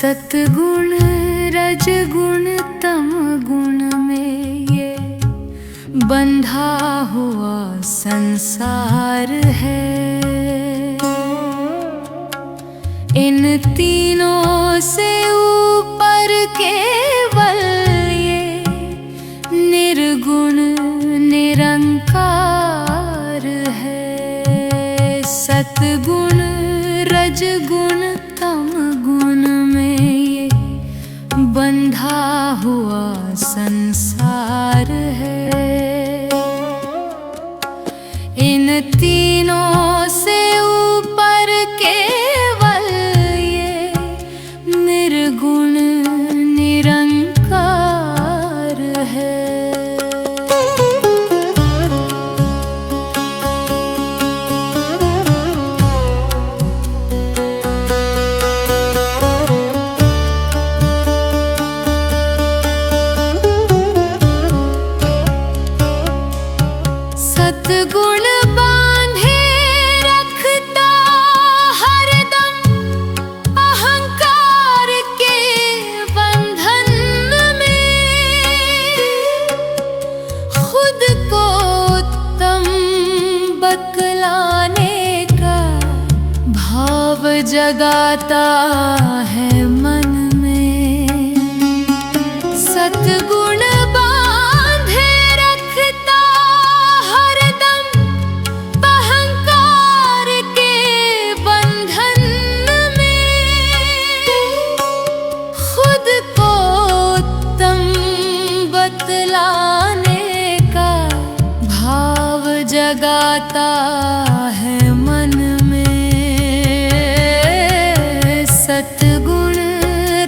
सतगुण रजगुण तम गुण में ये बंधा हुआ संसार है। इन तीनों से ऊपर केवल ये निर्गुण निरंकार है। सतगुण रजगुण तम गुण में ये बंधा हुआ संसार है। इन तीनों से ऊपर केवल ये निर्गुण निरंकार है। सतगुण बांधे रखता हरदम अहंकार के बंधन में। खुद को उत्तम बतलाने का भाव जगाता है मन में। सतगुण जगाता है मन में। सतगुण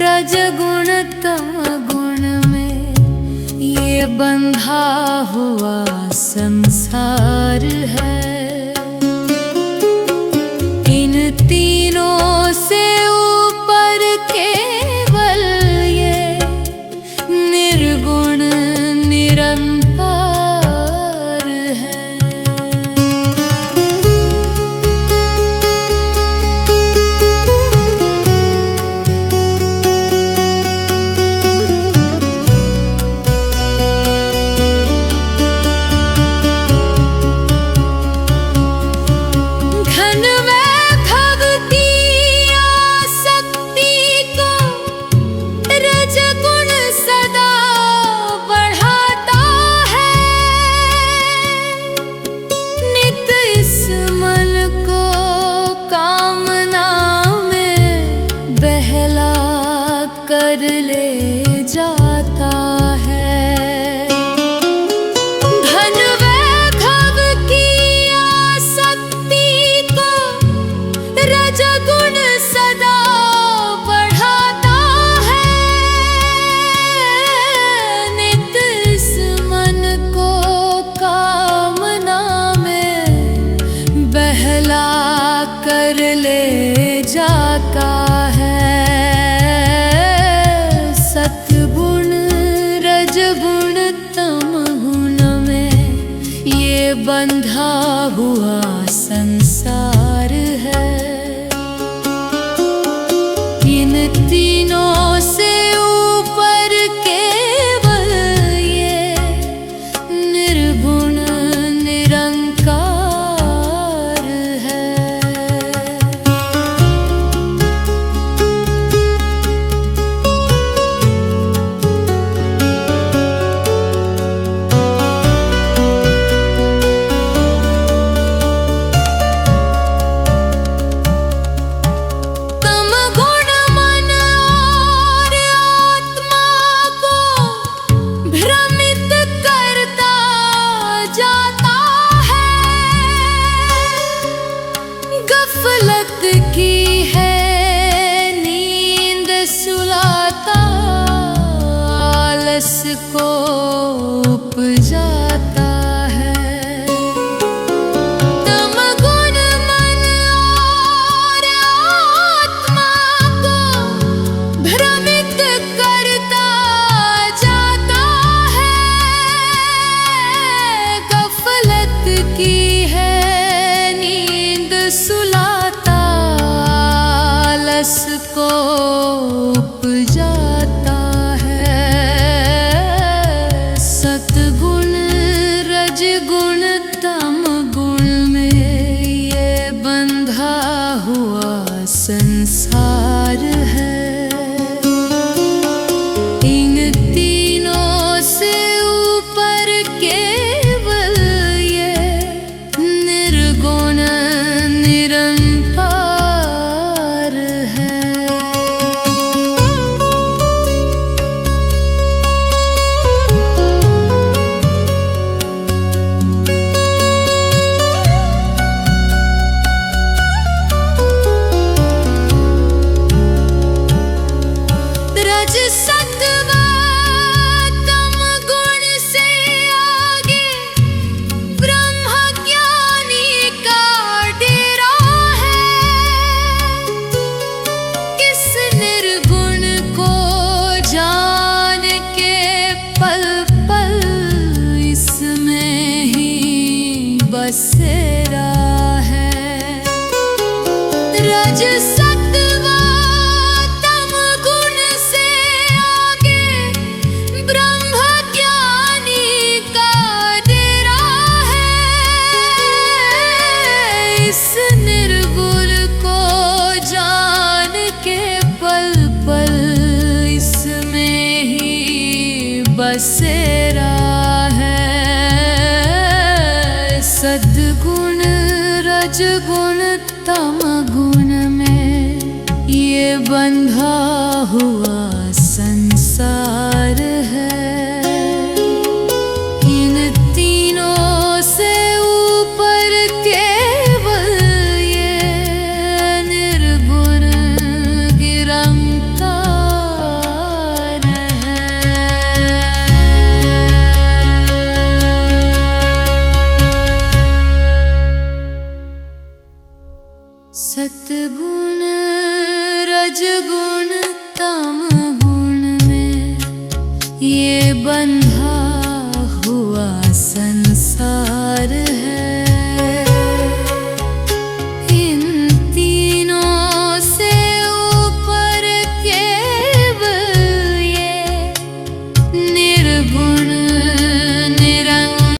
रजगुण तम गुण में ये बंधा हुआ संसार है। इन तीनों से ऊपर केवल ये निर्गुण निरंकार है। कर ले जाता है धन वैभव की आसक्ति को। रजगुण सदा बढ़ाता है। नित इस मन को कामना में बहला कर ले जाता है। सतगुण रजगुण तम गुण में ये बंधा हुआ संसार है। इन तीनों से ऊपर केवल ये निर्गुण निरंकार है। सत्वा तम गुण से आगे ब्रह्म ज्ञानी का डेरा है। इस निर्गुण को जान के पल पल इसमें ही बसेरा है। सद्गुण रजगुण तमगुण में ये बंधा हुआ संसार है। इन तीनों से ऊपर केवल ये निर्गुण निरंकार है। सतगुण रजगुण